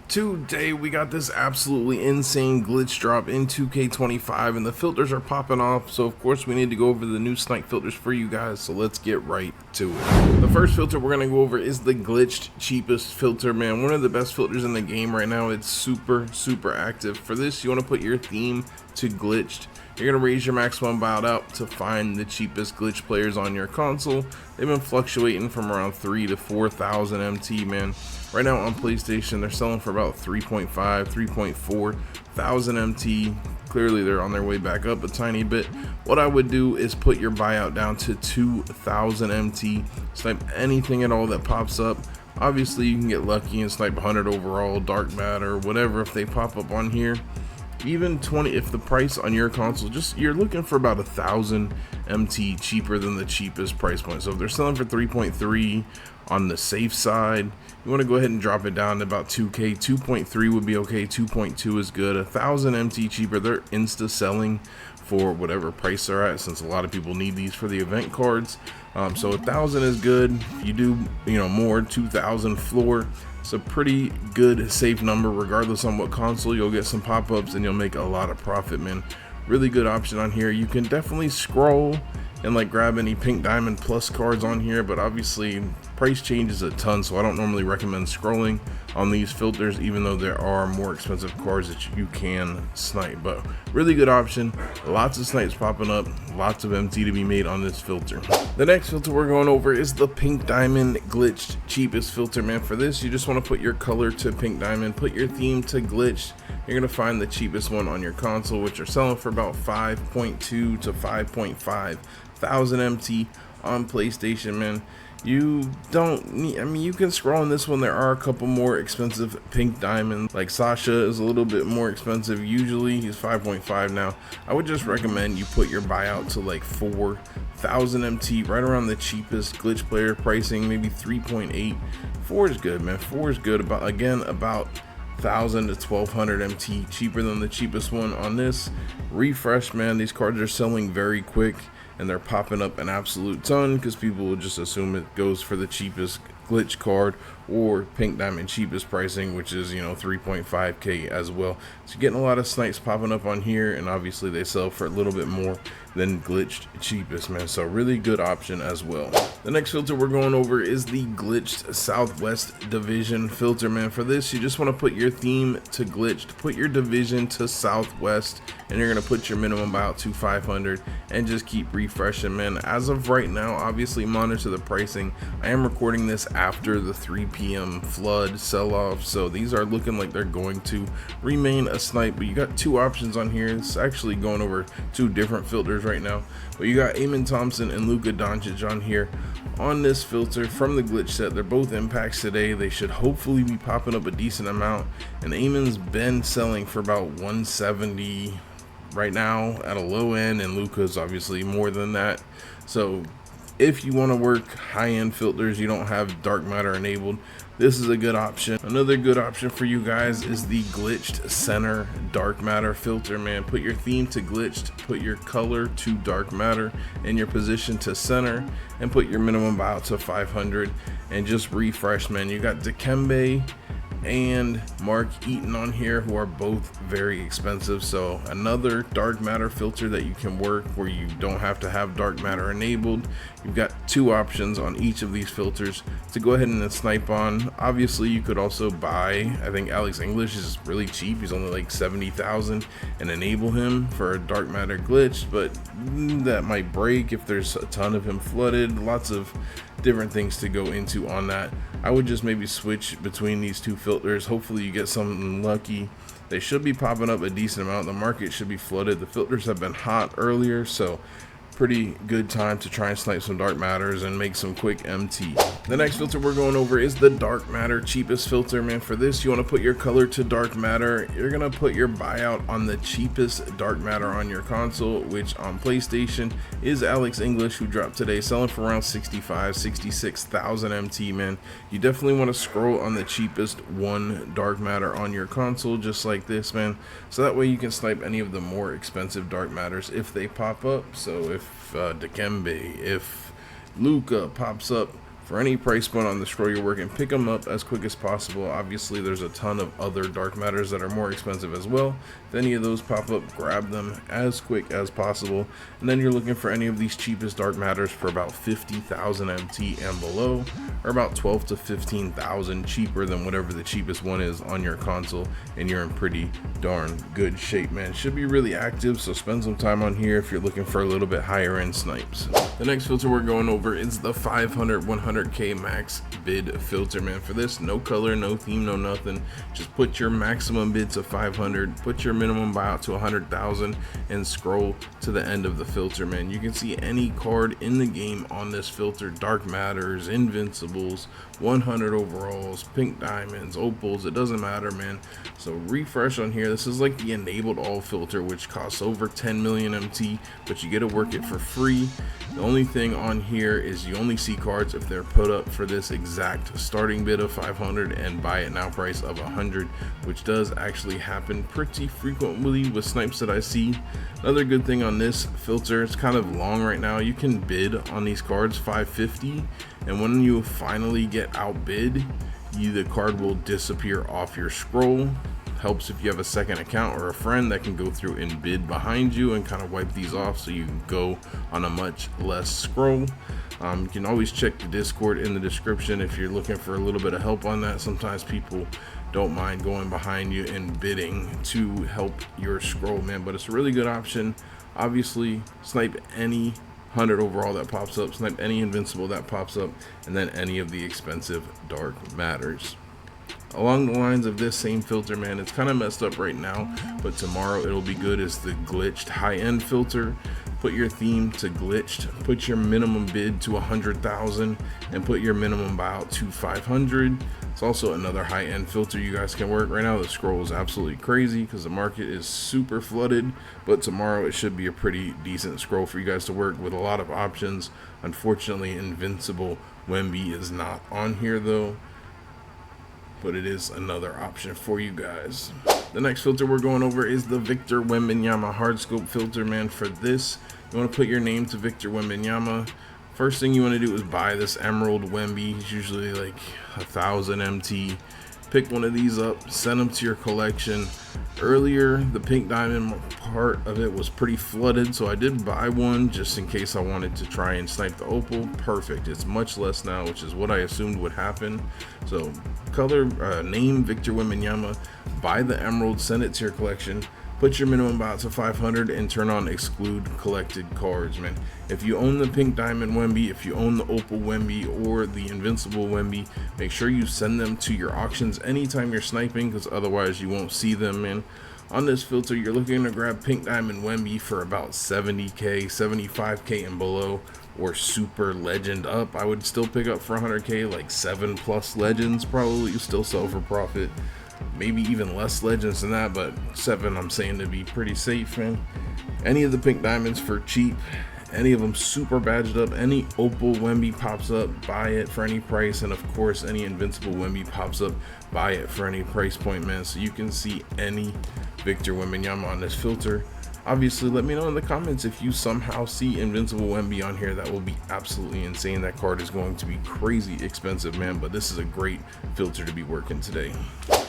Today we got this absolutely insane glitch drop in 2k25 and the filters are popping off, so of course we need to go over the new Snipe filters for you guys, so let's get right to it. The first filter we're going to go over is the glitched cheapest filter, man. One of the best filters in the game right now. It's super active. For this, you want to put your theme to glitched. You're going to raise your maximum buyout out to find the cheapest glitch players on your console. They've been fluctuating from around 3 to 4,000 MT, man. Right now on PlayStation, they're selling for about 3.5, 3.4 thousand MT. Clearly, they're on their way back up a tiny bit. What I would do is put your buyout down to 2,000 MT. Snipe anything at all that pops up. Obviously, you can get lucky and snipe 100 overall, dark matter, whatever if they pop up on here. Even 20 if the price on your console, just you're looking for about 1,000 MT cheaper than the cheapest price point. So if they're selling for 3.3 on the safe side, you want to go ahead and drop it down to about 2k. 2.3 would be okay. 2.2 is good. 1,000 MT cheaper. They're insta selling for whatever price they're at, since a lot of people need these for the event cards. So 1,000 is good. If you do more, 2,000 floor. It's a pretty good safe number regardless on what console. You'll get some pop-ups and you'll make a lot of profit, man. Really good option on here. You can definitely scroll and like grab any pink diamond plus cards on here, but obviously price changes a ton, so I don't normally recommend scrolling on these filters, even though there are more expensive cards that you can snipe. But really good option. Lots of snipes popping up, lots of MT to be made on this filter. The next filter we're going over is the pink diamond glitched cheapest filter, man. For this, you just want to put your color to pink diamond, put your theme to glitched. You're gonna find the cheapest one on your console, which are selling for about 5.2 to 5.5 thousand MT on PlayStation, man. You don't need, you can scroll on this one. There are a couple more expensive pink diamonds, like Sasha is a little bit more expensive. Usually he's 5.5 now. I would just recommend you put your buyout to like 4,000 MT, right around the cheapest glitch player pricing, maybe 3.8. 4 is good, man. 4 is good. About 1,000 to 1,200 MT cheaper than the cheapest one on this. Refresh, man. These cards are selling very quick and they're popping up an absolute ton because people will just assume it goes for the cheapest glitch card or pink diamond cheapest pricing, which is 3.5k as well. So you're getting a lot of snipes popping up on here, and obviously they sell for a little bit more than glitched cheapest, man. So really good option as well. The next filter we're going over is the glitched Southwest division filter, man. For this, you just want to put your theme to glitched, put your division to Southwest, and you're going to put your minimum buyout to 500 and just keep refreshing, man. As of right now, obviously monitor the pricing. I am recording this after the 3 p.m. flood sell-off, so these are looking like they're going to remain a snipe. But you got two options on here. It's actually going over two different filters right now, but you got Eamon Thompson and Luka Doncic on here on this filter from the glitch set. They're both impacts today. They should hopefully be popping up a decent amount, and Eamon's been selling for about 170 right now at a low end, and Luka's obviously more than that. So if you want to work high-end filters, you don't have dark matter enabled, this is a good option. Another good option for you guys is the glitched center dark matter filter, man. Put your theme to glitched, put your color to dark matter, and your position to center, and put your minimum buyout to 500 and just refresh, man. You got Dikembe and Mark Eaton on here, who are both very expensive. So another dark matter filter that you can work where you don't have to have dark matter enabled. You've got two options on each of these filters to go ahead and snipe on. Obviously you could also buy, I think Alex English is really cheap, he's only like 70,000, and enable him for a dark matter glitch, but that might break if there's a ton of him flooded. Lots of different things to go into on that. I would just maybe switch between these two filters. Hopefully you get something lucky. They should be popping up a decent amount. The market should be flooded. The filters have been hot earlier, so pretty good time to try and snipe some dark matters and make some quick MT. The next filter we're going over is the dark matter cheapest filter, man. For this, you want to put your color to dark matter. You're gonna put your buyout on the cheapest dark matter on your console, which on PlayStation is Alex English, who dropped today, selling for around 66,000 MT, man. You definitely want to scroll on the cheapest one dark matter on your console, just like this, man, so that way you can snipe any of the more expensive dark matters if they pop up. So if Dikembe, if Luka pops up for any price point on the scroll you're working, pick them up as quick as possible. Obviously there's a ton of other dark matters that are more expensive as well. If any of those pop up, grab them as quick as possible. And then you're looking for any of these cheapest dark matters for about 50,000 MT and below, or about 12 to 15,000 cheaper than whatever the cheapest one is on your console, and you're in pretty darn good shape, man. Should be really active, so spend some time on here if you're looking for a little bit higher end snipes. The next filter we're going over is the 500 100k max bid filter, man. For this, no color, no theme, no nothing. Just put your maximum bid to 500, put your minimum buyout to 100,000, and scroll to the end of the filter, man. You can see any card in the game on this filter: dark matters, invincibles, 100 overalls, pink diamonds, opals. It doesn't matter, man. So refresh on here. This is like the enabled all filter, which costs over 10 million MT, but you get to work it for free. The only thing on here is you only see cards if they're put up for this exact starting bid of 500 and buy it now price of 100, which does actually happen pretty frequently with snipes that I see. Another good thing on this filter, it's kind of long right now. You can bid on these cards 550, and when you finally get outbid, the card will disappear off your scroll. Helps if you have a second account or a friend that can go through and bid behind you and kind of wipe these off, so you can go on a much less scroll. You can always check the Discord in the description if you're looking for a little bit of help on that. Sometimes people don't mind going behind you and bidding to help your scroll, man, but it's a really good option. Obviously, snipe any 100 overall that pops up, snipe any invincible that pops up, and then any of the expensive dark matters. Along the lines of this same filter, man, it's kind of messed up right now, but tomorrow it'll be good, is the glitched high-end filter. Put your theme to glitched, put your minimum bid to 100,000, and put your minimum buyout to 500. It's also another high-end filter you guys can work. Right now the scroll is absolutely crazy because the market is super flooded, but tomorrow it should be a pretty decent scroll for you guys to work with a lot of options. Unfortunately, Invincible Wemby is not on here though, but it is another option for you guys. The next filter we're going over is the Victor Wembanyama hard scope filter, man. For this, you want to put your name to Victor Wembanyama. First thing you want to do is buy this Emerald Wemby. He's usually like 1,000 MT. Pick one of these up, send them to your collection. Earlier, the pink diamond part of it was pretty flooded, so I did buy one just in case I wanted to try and snipe the opal. Perfect. It's much less now, which is what I assumed would happen. So color, name Victor Wembanyama, buy the emerald, send it to your collection. Put your minimum buyout to 500 and turn on exclude collected cards, man. If you own the pink diamond Wemby, if you own the opal Wemby or the invincible Wemby, make sure you send them to your auctions anytime you're sniping, because otherwise you won't see them, man. On this filter, you're looking to grab pink diamond Wemby for about 70k, 75k and below, or super legend up. I would still pick up for 100k, like 7+ legends probably. You still sell for profit. Maybe even less legends than that, but 7 I'm saying to be pretty safe, man. Any of the pink diamonds for cheap, any of them super badged up, any opal Wemby pops up, buy it for any price, and of course any invincible Wemby pops up, buy it for any price point, man. So you can see any Victor Wembanyama on this filter. Obviously, let me know in the comments if you somehow see Invincible Wemby on here. That will be absolutely insane. That card is going to be crazy expensive, man, but this is a great filter to be working today.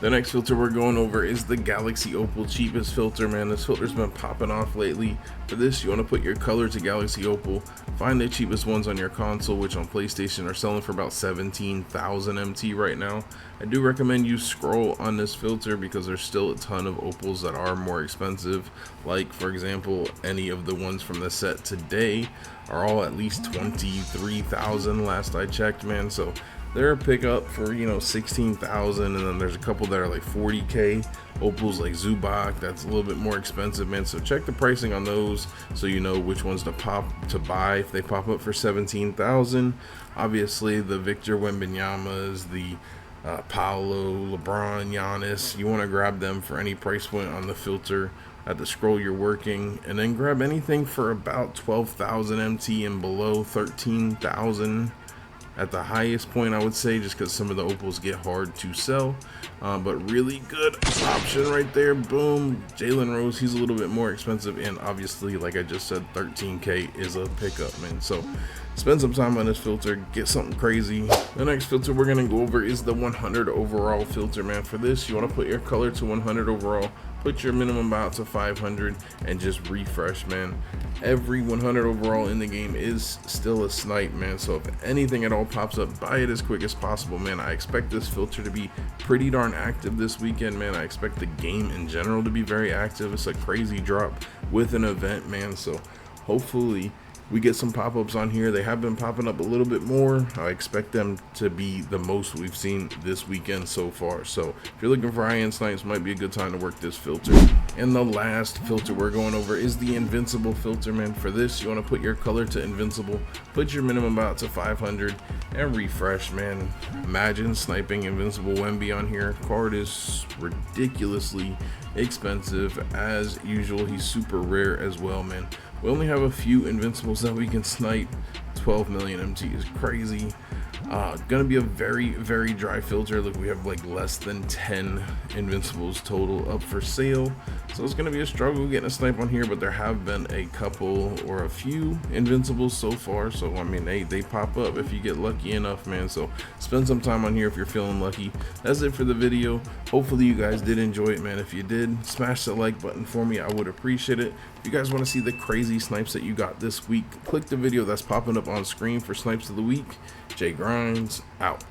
The next filter we're going over is the Galaxy Opal cheapest filter, man. This filter's been popping off lately. For this, you want to put your color to Galaxy Opal, find the cheapest ones on your console, which on PlayStation are selling for about 17,000 MT right now. I do recommend you scroll on this filter because there's still a ton of opals that are more expensive. Like, for example, any of the ones from the set today are all at least 23,000 last I checked, man. So they're a pickup for, you know, 16,000, and then there's a couple that are like 40k. Opals like Zubac, that's a little bit more expensive, man. So check the pricing on those so you know which ones to buy if they pop up for 17,000. Obviously, the Victor Wembanyama's, the Paolo, LeBron, Giannis, you want to grab them for any price point on the filter at the scroll you're working, and then grab anything for about 12,000 MT and below 13,000 at the highest point, I would say, just because some of the opals get hard to sell, but really good option right there. Boom. Jalen Rose, he's a little bit more expensive, and obviously, like I just said, 13k is a pickup, man. So spend some time on this filter, get something crazy. The next filter we're gonna go over is the 100 overall filter, man. For this, you want to put your color to 100 overall, put your minimum bout to 500, and just refresh, man. Every 100 overall in the game is still a snipe, man, so if anything at all pops up, buy it as quick as possible, man. I expect this filter to be pretty darn active this weekend, man. I expect the game in general to be very active. It's a crazy drop with an event, man, so hopefully we get some pop-ups on here. They have been popping up a little bit more. I expect them to be the most we've seen this weekend so far. So if you're looking for high-end snipes, might be a good time to work this filter. And the last filter we're going over is the Invincible filter, man. For this, you want to put your color to Invincible, put your minimum bout to 500, and refresh, man. Imagine sniping Invincible Wemby on here. Card is ridiculously expensive as usual. He's super rare as well, man. We only have a few Invincibles that we can snipe. 12 million MT is crazy. Gonna be a very dry filter. Look, we have like less than 10 Invincibles total up for sale, so it's gonna be a struggle getting a snipe on here, but there have been a couple or a few Invincibles so far, so I mean they pop up if you get lucky enough, man. So spend some time on here if you're feeling lucky. That's it for the video. Hopefully you guys did enjoy it, man. If you did, smash the like button for me, I would appreciate it. If you guys want to see the crazy snipes that you got this week, click the video that's popping up on screen for snipes of the week. Jay Grinds out.